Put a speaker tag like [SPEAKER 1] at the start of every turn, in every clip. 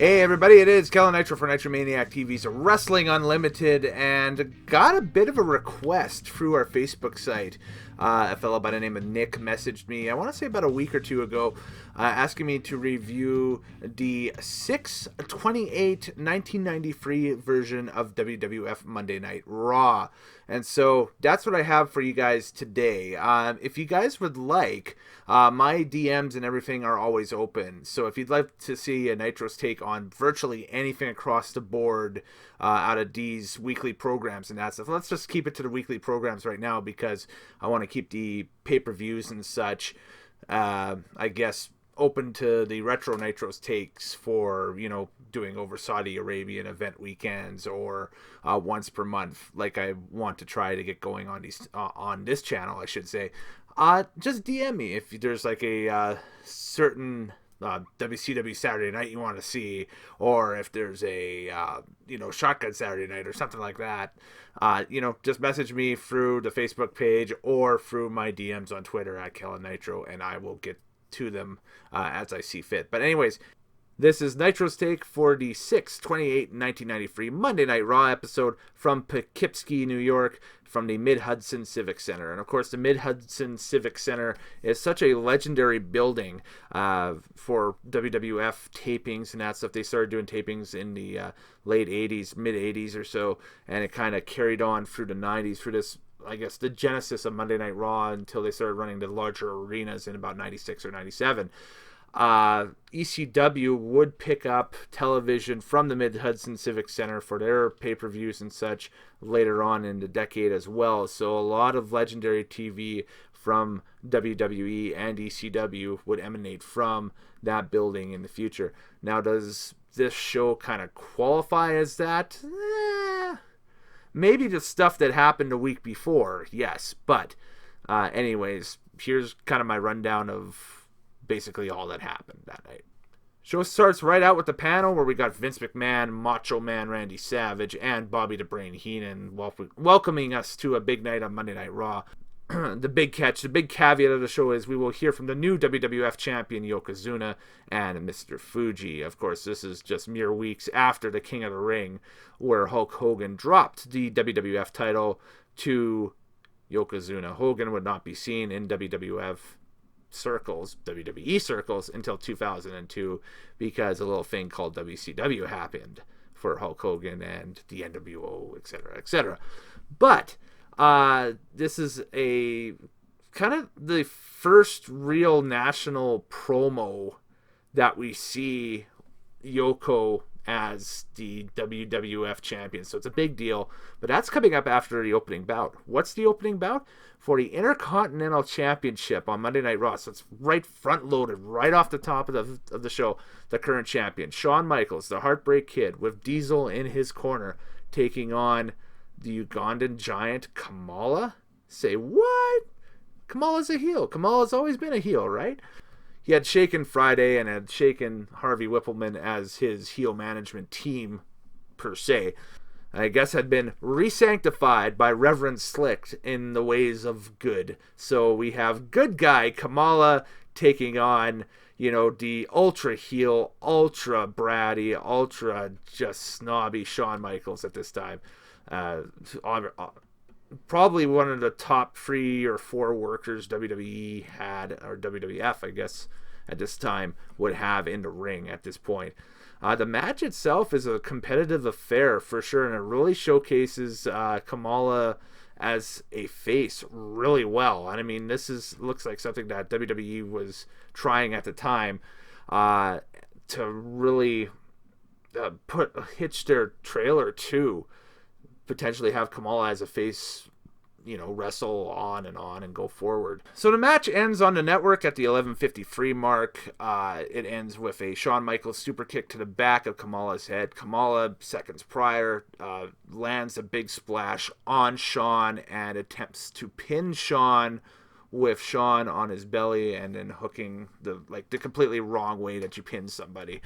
[SPEAKER 1] Hey everybody, it is Kellen Nitro for Nitromaniac TV's Wrestling Unlimited, and got a bit of a request through our Facebook site. A fellow by the name of Nick messaged me, I want to say about a week or two ago, asking me to review the 6/28/1993 version of WWF Monday Night Raw. And so that's what I have for you guys today. If you guys would like, my DMs and everything are always open. So if you'd like to see a Nitro's take on virtually anything across the board out of these weekly programs and that stuff, let's just keep it to the weekly programs right now because I want to keep the pay-per-views and such, I guess, open to the Retro Nitros takes for, doing over Saudi Arabian event weekends or once per month, like I want to try to get going on these on this channel, I should say. Just DM me if there's like a certain WCW Saturday night you want to see, or if there's a Shotgun Saturday night or something like that. Just message me through the Facebook page or through my DMs on Twitter at Kellen Nitro, and I will get to them as I see fit. But anyways, this is Nitro's take for the 6/28/1993 Monday Night Raw episode from Poughkeepsie, New York, from the Mid Hudson Civic Centre. And of course, the Mid Hudson Civic Centre is such a legendary building for WWF tapings and that stuff. They started doing tapings in the late 80s, mid 80s or so, and it kind of carried on through the 90s, through this, I guess, the genesis of Monday Night Raw until they started running the larger arenas in about 96 or 97. ECW would pick up television from the Mid Hudson Civic Center for their pay-per-views and such later on in the decade as well. So a lot of legendary TV from WWE and ECW would emanate from that building in the future. Now, does this show kind of qualify as that? Maybe the stuff that happened a week before, yes. But anyways, here's kind of my rundown of basically all that happened that night. Show starts right out with the panel where we got Vince McMahon, Macho Man Randy Savage, and Bobby the Brain Heenan welcoming us to a big night on Monday Night Raw. The big caveat of the show is we will hear from the new WWF champion Yokozuna and Mr. Fuji. Of course, this is just mere weeks after the King of the Ring, where Hulk Hogan dropped the WWF title to Yokozuna. Hogan would not be seen in WWE circles until 2002 because a little thing called WCW happened for Hulk Hogan and the NWO, etc., etc. But this is a kind of the first real national promo that we see Yoko as the WWF champion. So it's a big deal, but that's coming up after the opening bout. What's the opening bout? For the Intercontinental Championship on Monday Night Raw. So it's right front loaded, right off the top of the show. The current champion, Shawn Michaels, the Heartbreak Kid, with Diesel in his corner, taking on the Ugandan giant Kamala. Say what? Kamala's a heel. Kamala's always been a heel, right? He had shaken Friday and had shaken Harvey Whippleman as his heel management team, per se. I guess had been re-sanctified by Reverend Slick in the ways of good. So we have good guy Kamala taking on, the ultra heel, ultra bratty, ultra just snobby Shawn Michaels at this time. Probably one of the top 3 or 4 workers WWE had, or WWF, I guess, at this time, would have in the ring at this point. The match itself is a competitive affair for sure, and it really showcases Kamala as a face really well. And I mean, looks like something that WWE was trying at the time to really hitch their trailer to potentially have Kamala as a face, wrestle on and go forward. So the match ends on the network at the 11:53 mark. It ends with a Shawn Michaels super kick to the back of Kamala's head. Kamala, seconds prior, lands a big splash on Shawn and attempts to pin Shawn with Shawn on his belly and then hooking the completely wrong way that you pin somebody.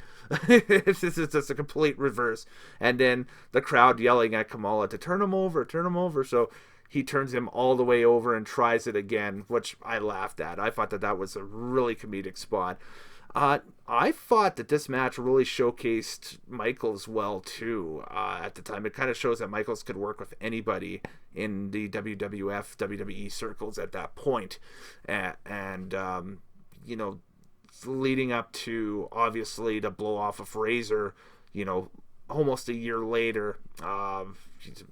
[SPEAKER 1] It's just a complete reverse. And then the crowd yelling at Kamala to turn him over. So he turns him all the way over and tries it again, which I laughed at. I thought that was a really comedic spot. I thought that this match really showcased Michaels well too. At the time, it kind of shows that Michaels could work with anybody in the WWF, WWE circles at that point, and you know, leading up to obviously the blow off of Razor, you know, almost a year later,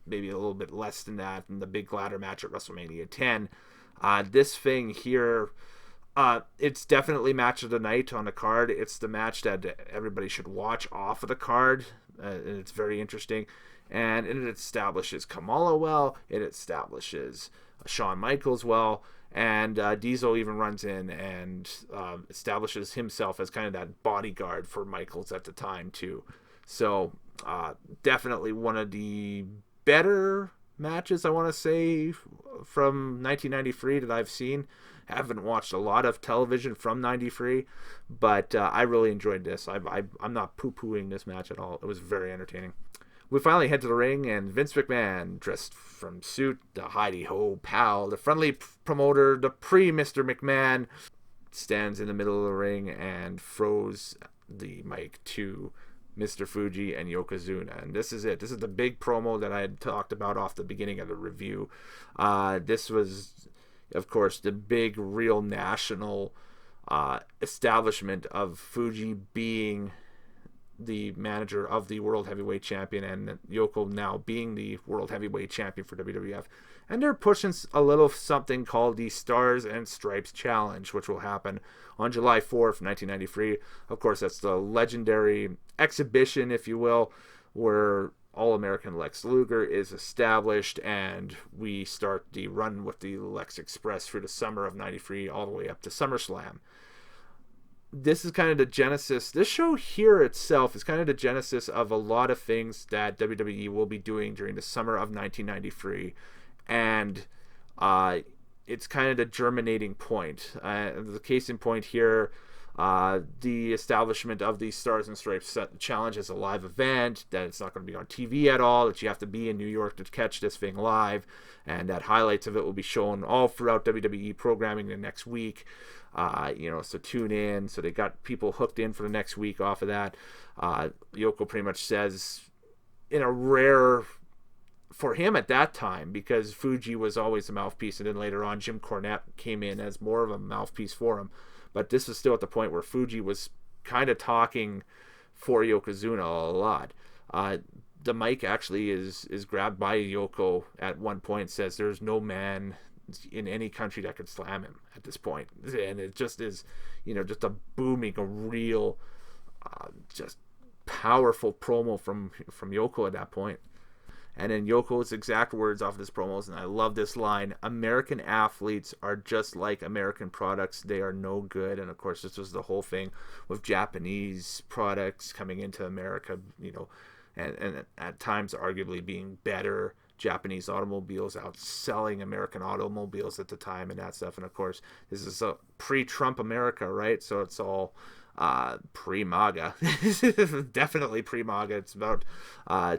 [SPEAKER 1] maybe a little bit less than that, in the big ladder match at WrestleMania 10. This thing here, it's definitely match of the night on the card. It's the match that everybody should watch off of the card, and it's very interesting. And it establishes Kamala well. It establishes Shawn Michaels well. And Diesel even runs in and establishes himself as kind of that bodyguard for Michaels at the time, too. So, definitely one of the better matches, I want to say, from 1993 that I've seen. Haven't watched a lot of television from 93, but I really enjoyed this. I'm not poo-pooing this match at all. It was very entertaining. We finally head to the ring, and Vince McMahon, dressed from suit, the hidey-ho pal, the friendly promoter, the pre-Mr. McMahon, stands in the middle of the ring and throws the mic to Mr. Fuji and Yokozuna. And this is it. This is the big promo that I had talked about off the beginning of the review. This was, of course, the big, real national establishment of Fuji being the manager of the World Heavyweight Champion, and Yoko now being the World Heavyweight Champion for WWF. And they're pushing a little something called the Stars and Stripes Challenge, which will happen on July 4th, 1993. Of course, that's the legendary exhibition, if you will, where All-American Lex Luger is established, and we start the run with the Lex Express through the summer of 93 all the way up to SummerSlam. This is kind of the genesis. This show here itself is kind of the genesis of a lot of things that WWE will be doing during the summer of 1993. And it's kind of the germinating point. The case in point here, the establishment of the Stars and Stripes Challenge as a live event, that it's not going to be on TV at all, that you have to be in New York to catch this thing live, and that highlights of it will be shown all throughout WWE programming the next week. So tune in. So they got people hooked in for the next week off of that. Yoko pretty much says, in a rare, for him at that time, because Fuji was always a mouthpiece, and then later on Jim Cornette came in as more of a mouthpiece for him. But this was still at the point where Fuji was kind of talking for Yokozuna a lot. The mic actually is grabbed by Yoko at one point, says there's no man in any country that could slam him at this point. And it just is, just a booming, a real, just powerful promo from Yoko at that point. And then Yoko's exact words off this promos, and I love this line: American athletes are just like American products. They are no good. And of course, this was the whole thing with Japanese products coming into America, and at times arguably being better. Japanese automobiles outselling American automobiles at the time and that stuff. And of course, this is a pre-Trump America, right? So it's all pre-MAGA. Definitely pre-MAGA. It's about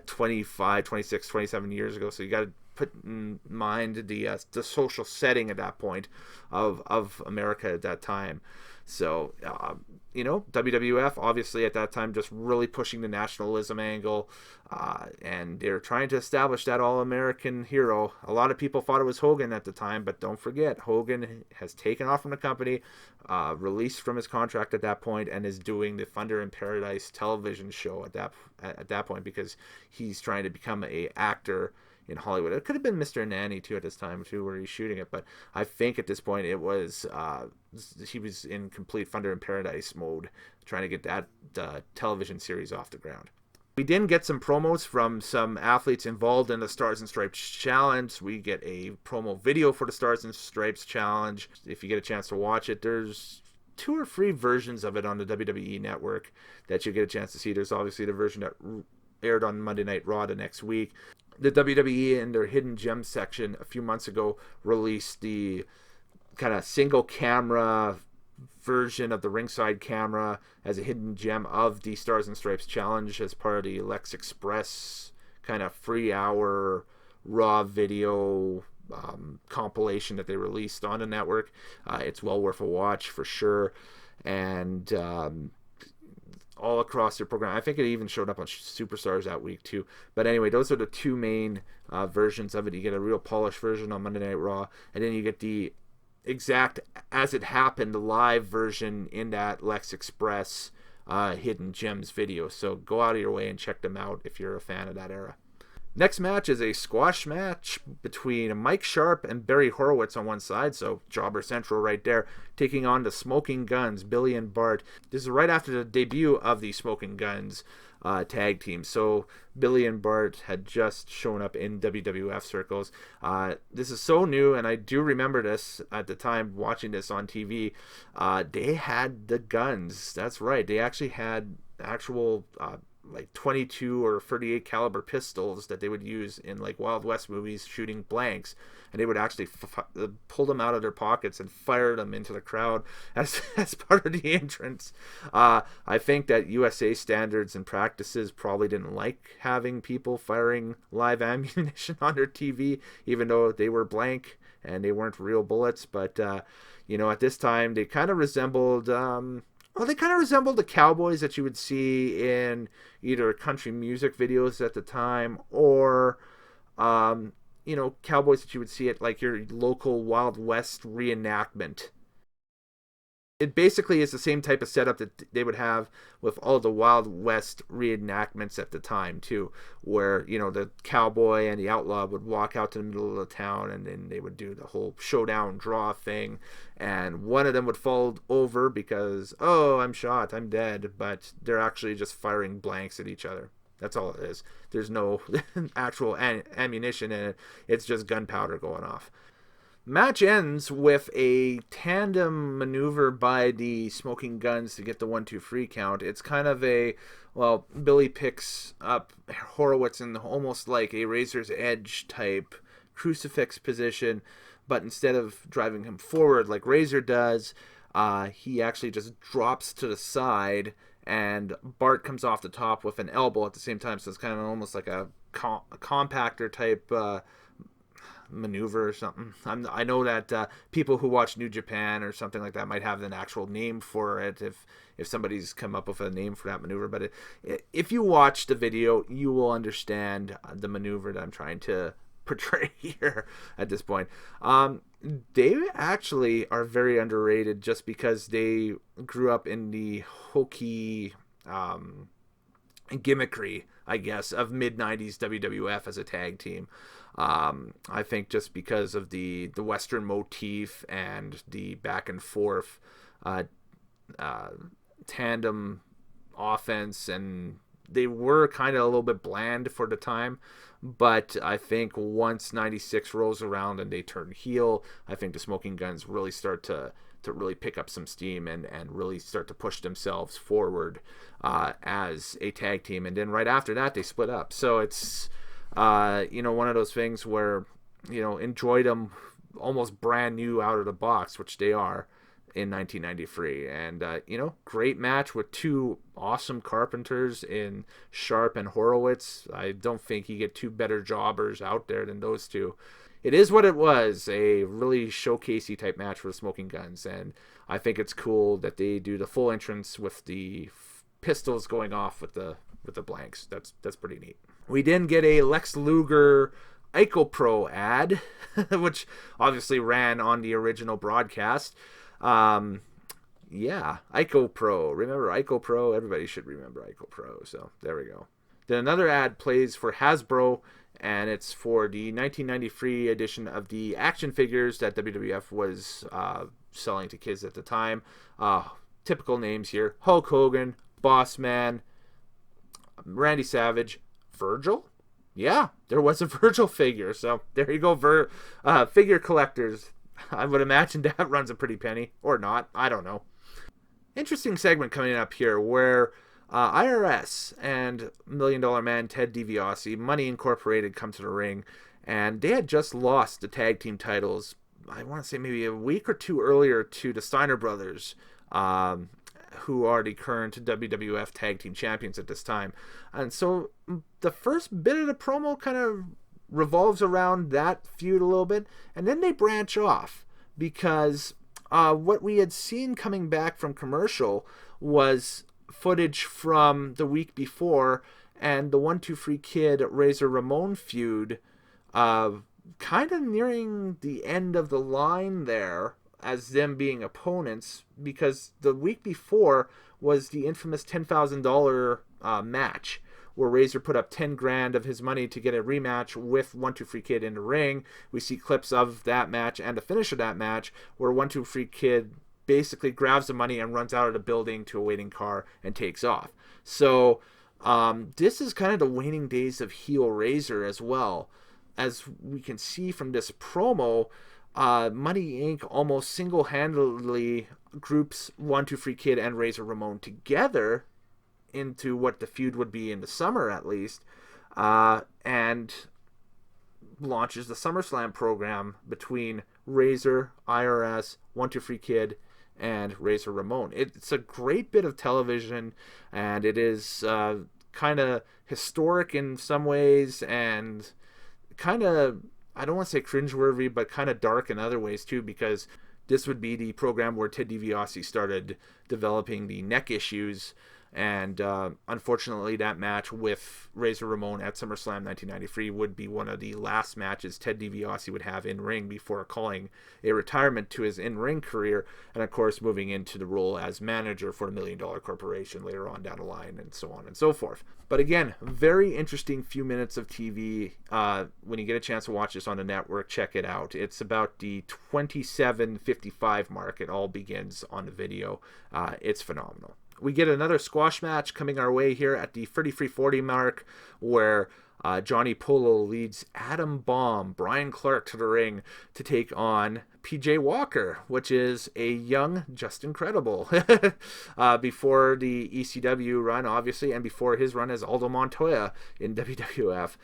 [SPEAKER 1] 25, 26, 27 years ago. So you got to put in mind the social setting at that point of America at that time. So, WWF, obviously, at that time, just really pushing the nationalism angle, and they're trying to establish that all-American hero. A lot of people thought it was Hogan at the time, but don't forget, Hogan has taken off from the company, released from his contract at that point, and is doing the Thunder in Paradise television show at that point, because he's trying to become a actor in Hollywood. It could have been Mr. Nanny too at this time too, where he's shooting it, but I think at this point it was he was in complete Thunder in Paradise mode, trying to get that television series off the ground. We did get some promos from some athletes involved in the Stars and Stripes Challenge. We get a promo video for the Stars and Stripes Challenge. If you get a chance to watch it, there's 2 or 3 versions of it on the WWE Network that you get a chance to see. There's obviously the version that aired on Monday Night Raw the next week. The WWE in their Hidden Gems section a few months ago released the kind of single camera version of the ringside camera as a hidden gem of the Stars and Stripes Challenge as part of the Lex Express kind of free hour Raw video compilation that they released on the network. It's well worth a watch for sure. and all across their program. I think it even showed up on Superstars that week too. But anyway, those are the two main versions of it. You get a real polished version on Monday Night Raw, and then you get the exact as it happened live version in that Lex Express Hidden Gems video. So go out of your way and check them out if you're a fan of that era. Next match is a squash match between Mike Sharp and Barry Horowitz on one side, so Jobber Central right there, taking on the Smoking Guns, Billy and Bart. This is right after the debut of the Smoking Guns tag team. So Billy and Bart had just shown up in WWF circles. This is so new, and I do remember this at the time watching this on TV. They had the guns. That's right. They actually had actual like 22 or 38 caliber pistols that they would use in like Wild West movies shooting blanks, and they would actually pull them out of their pockets and fire them into the crowd as part of the entrance. I think that USA standards and practices probably didn't like having people firing live ammunition on their TV, even though they were blank and they weren't real bullets. But you know, at this time they kind of resembled the cowboys that you would see in either country music videos at the time, or you know, cowboys that you would see at like your local Wild West reenactment. It basically is the same type of setup that they would have with all the Wild West reenactments at the time too, where, you know, the cowboy and the outlaw would walk out to the middle of the town, and then they would do the whole showdown draw thing, and one of them would fall over because, oh, I'm shot, I'm dead, but they're actually just firing blanks at each other. That's all it is. There's no actual ammunition in it. It's just gunpowder going off. Match ends with a tandem maneuver by the Smoking Guns to get the 1-2 free count. It's kind of a, well, Billy picks up Horowitz in almost like a Razor's Edge type crucifix position, but instead of driving him forward like Razor does, he actually just drops to the side, and Bart comes off the top with an elbow at the same time. So it's kind of almost like a compactor type maneuver or something. I know that people who watch New Japan or something like that might have an actual name for it if somebody's come up with a name for that maneuver. But if you watch the video, you will understand the maneuver that I'm trying to portray here at this point. They actually are very underrated just because they grew up in the hokey gimmickry, I guess, of mid-90s WWF as a tag team. I think just because of the Western motif and the back and forth tandem offense, and they were kind of a little bit bland for the time. But I think once 96 rolls around and they turn heel, I think the Smoking Guns really start to really pick up some steam and really start to push themselves forward as a tag team. And then right after that, they split up. So it's, you know, one of those things where, you know, enjoyed them almost brand new out of the box, which they are, in 1993. And, you know, great match with two awesome carpenters in Sharp and Horowitz. I don't think you get two better jobbers out there than those two. It is what it was, a really showcasey type match for the Smoking Guns, and I think it's cool that they do the full entrance with the pistols going off with the blanks. That's pretty neat. We then get a Lex Luger ICO-PRO ad, which obviously ran on the original broadcast. Yeah, ICO-PRO. Remember ICO-PRO? Everybody should remember ICO-PRO, so there we go. Then another ad plays for Hasbro, and it's for the 1993 edition of the action figures that WWF was selling to kids at the time. Typical names here: Hulk Hogan, Boss Man, Randy Savage, Virgil. Yeah, there was a Virgil figure, so there you go. Figure collectors. I would imagine that runs a pretty penny, or not. I don't know. Interesting segment coming up here where IRS and $1 Million Man Ted DiBiase, Money Incorporated, come to the ring, and they had just lost the tag team titles, I want to say maybe a week or two earlier, to the Steiner brothers, who are the current WWF tag team champions at this time. And so the first bit of the promo kind of revolves around that feud a little bit, and then they branch off because what we had seen coming back from commercial was footage from the week before, and the 1-2 Free Kid Razor Ramon feud kind of nearing the end of the line there as them being opponents, because the week before was the infamous $10,000 match where Razor put up 10 grand of his money to get a rematch with 1-2 Free Kid in the ring. We see clips of that match and the finish of that match where 1-2 Free Kid basically grabs the money and runs out of the building to a waiting car and takes off. So this is kind of the waning days of heel Razor as well. As we can see from this promo, Money Inc. almost single-handedly groups 1-2 Free Kid and Razor Ramon together into what the feud would be in the summer at least, and launches the SummerSlam program between Razor, IRS, 1-2 Free Kid, and Razor Ramon. It's a great bit of television, and it is kind of historic in some ways, and kind of, I don't want to say cringeworthy, but kind of dark in other ways too, because this would be the program where Ted DiBiase started developing the neck issues. And unfortunately, that match with Razor Ramon at SummerSlam 1993 would be one of the last matches Ted DiBiase would have in ring before calling a retirement to his in-ring career, and of course moving into the role as manager for a $1 Million Corporation later on down the line, and so on and so forth. But again, very interesting few minutes of TV. When you get a chance to watch this on the network, check it out. It's about the 27:55 mark. It all begins on the video. It's phenomenal. We get another squash match coming our way here at the 33:40 mark, where Johnny Polo leads Adam Bomb, Brian Clark, to the ring to take on PJ Walker, which is a young Justin Credible. Before the ECW run, obviously, and before his run as Aldo Montoya in WWF,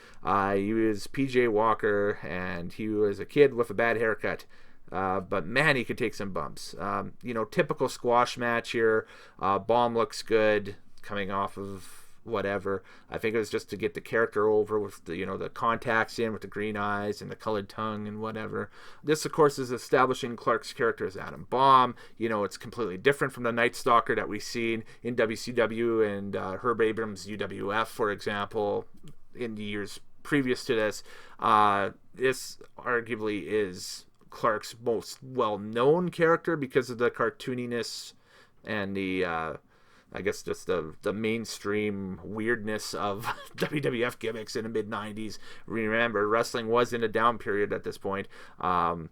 [SPEAKER 1] he was PJ Walker, and he was a kid with a bad haircut. But man, he could take some bumps. Typical squash match here. Bomb looks good coming off of whatever. I think it was just to get the character over with the contacts in with the green eyes and the colored tongue and whatever. This, of course, is establishing Clark's character as Adam Bomb. It's completely different from the Night Stalker that we've seen in WCW and Herb Abrams' UWF, for example, in the years previous to this. This arguably is Clark's most well-known character because of the cartooniness and the I guess just the mainstream weirdness of WWF gimmicks in the mid-90s. Remember, wrestling was in a down period at this point. That's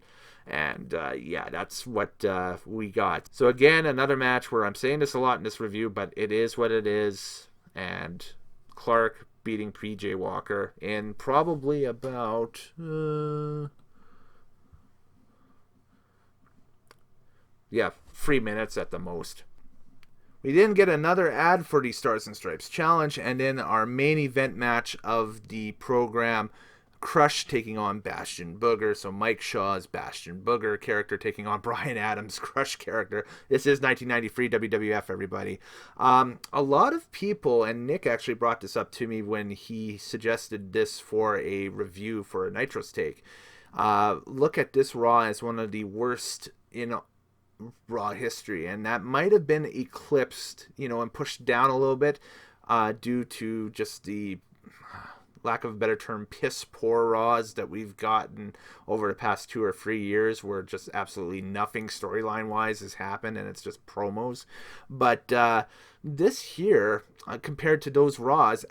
[SPEAKER 1] what we got. So again, another match where I'm saying this a lot in this review, but it is what it is. And Clark beating PJ Walker in probably about 3 minutes at the most. We then get another ad for the Stars and Stripes Challenge, and then our main event match of the program, Crush taking on Bastion Booger. So Mike Shaw's Bastion Booger character taking on Brian Adams' Crush character. This is 1993 WWF, everybody. A lot of people, and Nick actually brought this up to me when he suggested this for a review for a Nitro's Take. Look at this Raw as one of the worst in Raw history, and that might have been eclipsed, and pushed down a little bit due to just the lack of a better term, piss poor Raws that we've gotten over the past 2 or 3 years, where just absolutely nothing storyline wise has happened and it's just promos. But this here, compared to those Raws,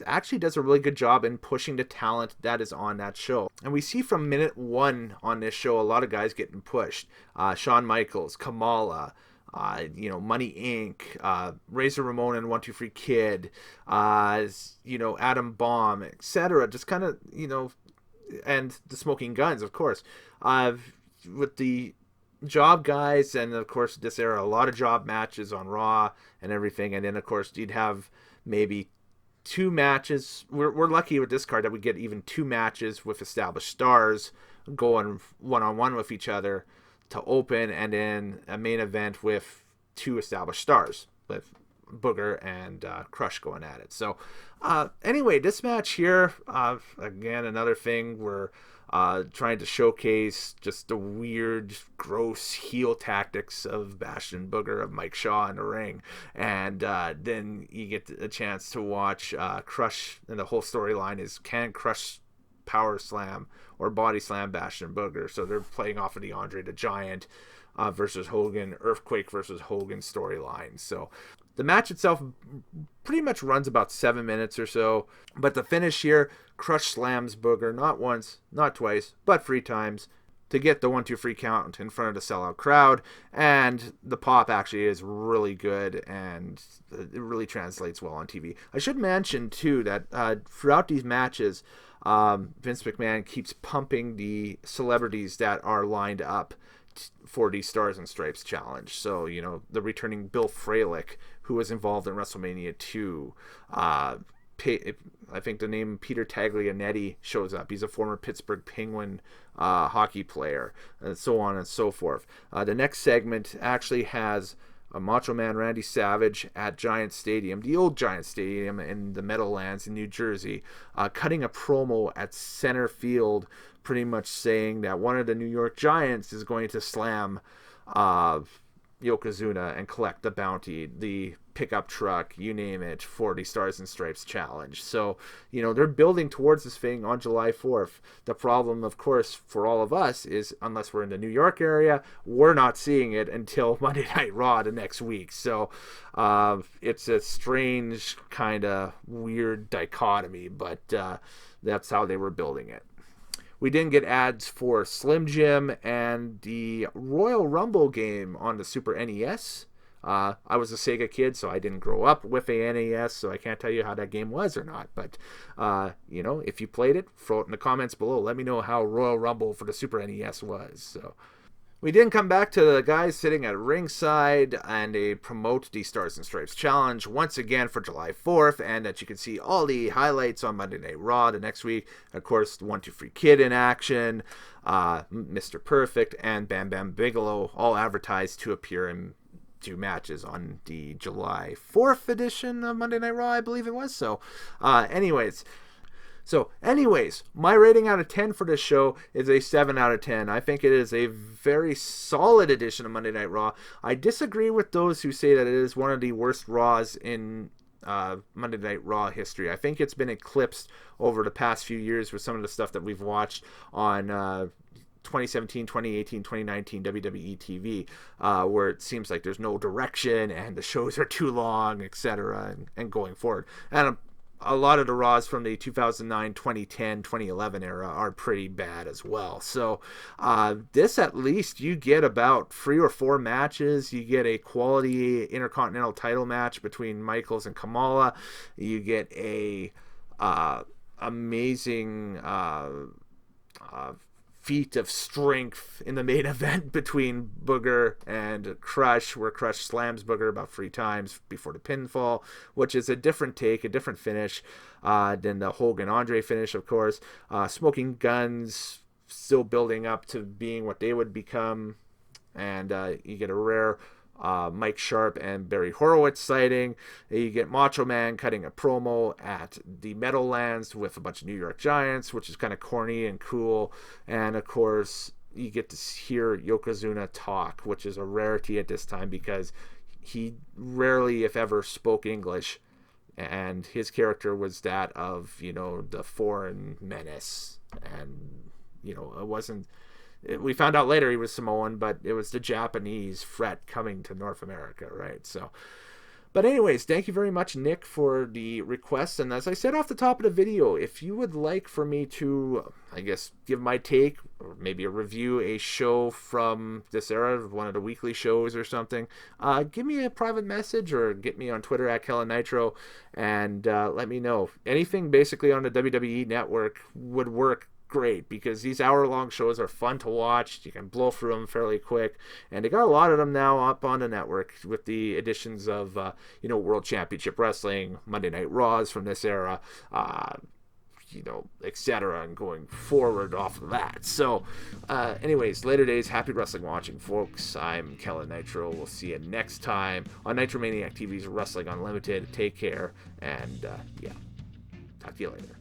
[SPEAKER 1] actually does a really good job in pushing the talent that is on that show. And we see from minute 1 on this show a lot of guys getting pushed. Shawn Michaels, Kamala, Money Inc., Razor Ramon and 1-2 Free Kid, Adam Bomb, etc. Just kind of, and the Smoking Guns, of course, with the job guys, and of course this era, a lot of job matches on Raw and everything. And then of course you'd have maybe 2 matches. We're lucky with this card that we get even 2 matches with established stars going one-on-one with each other to open, and then a main event with 2 established stars with Booger and Crush going at it. So anyway, this match here, again, another thing where trying to showcase just the weird, gross heel tactics of Bastion Booger, of Mike Shaw in the ring. And then you get a chance to watch Crush, and the whole storyline is, can Crush power slam or body slam Bastion Booger? So they're playing off of the Andre the Giant versus Hogan, Earthquake versus Hogan storyline. So the match itself pretty much runs about 7 minutes or so, but the finish here, Crush slams Booger not once, not twice, but 3 times to get the 1-2 free count in front of the sellout crowd. And the pop actually is really good, and it really translates well on TV. I should mention too that throughout these matches, Vince McMahon keeps pumping the celebrities that are lined up for the Stars and Stripes challenge. So, you know, the returning Bill Fralick, who was involved in WrestleMania 2. I think the name Peter Taglianetti shows up. He's a former Pittsburgh Penguin hockey player, and so on and so forth. The next segment actually has Macho Man Randy Savage at Giant Stadium, the old Giant Stadium in the Meadowlands in New Jersey, cutting a promo at center field, pretty much saying that one of the New York Giants is going to slam Yokozuna and collect the bounty, the pickup truck, you name it, for the Stars and Stripes challenge. So, you know, they're building towards this thing on July 4th. The problem, of course, for all of us is, unless we're in the New York area, we're not seeing it until Monday Night Raw the next week. So it's a strange, kind of weird dichotomy, but that's how they were building it. We didn't get ads for Slim Jim and the Royal Rumble game on the Super NES. I was a Sega kid, so I didn't grow up with a NES, so I can't tell you how that game was or not. But, you know, if you played it, throw it in the comments below. Let me know how Royal Rumble for the Super NES was. So we didn't come back to the guys sitting at ringside, and they promote the Stars and Stripes challenge once again for July 4th, and that you can see all the highlights on Monday Night Raw the next week. Of course, the 1-2 Free Kid in action, Mr. Perfect, and Bam Bam Bigelow all advertised to appear in 2 matches on the July 4th edition of Monday Night Raw, I believe it was. So, anyways, my rating out of 10 for this show is a 7 out of 10. I think it is a very solid edition of Monday Night Raw. I disagree with those who say that it is one of the worst Raws in Monday Night Raw history. I think it's been eclipsed over the past few years with some of the stuff that we've watched on 2017, 2018, 2019 WWE TV, where it seems like there's no direction and the shows are too long, etc., and going forward. And a lot of the Raws from the 2009, 2010, 2011 era are pretty bad as well. So this, at least, you get about 3 or 4 matches. You get a quality Intercontinental title match between Michaels and Kamala. You get a amazing feat of strength in the main event between Booger and Crush, where Crush slams Booger about 3 times before the pinfall, which is a different take, a different finish than the Hogan-Andre finish, of course. Smoking Guns still building up to being what they would become, and you get a rare Mike Sharp and Barry Horowitz sighting. You get Macho Man cutting a promo at the Meadowlands with a bunch of New York Giants, which is kind of corny and cool. And of course, you get to hear Yokozuna talk, which is a rarity at this time because he rarely, if ever, spoke English. And his character was that of, you know, the foreign menace. And, you know, it wasn't... We found out later he was Samoan, but it was the Japanese threat coming to North America, right? So, but anyways, thank you very much, Nick, for the request. And as I said off the top of the video, if you would like for me to, I guess, give my take or maybe a review a show from this era, one of the weekly shows or something, give me a private message or get me on Twitter at Kellen Nitro and let me know. Anything basically on the WWE network would work great, because these hour-long shows are fun to watch. You can blow through them fairly quick, and they got a lot of them now up on the network with the additions of World Championship Wrestling, Monday Night Raws from this era, etc., and going forward off of that. So, anyways, later days, happy wrestling watching, folks. I'm Kellen Nitro. We'll see you next time on Nitromaniac TV's Wrestling Unlimited. Take care, and yeah, talk to you later.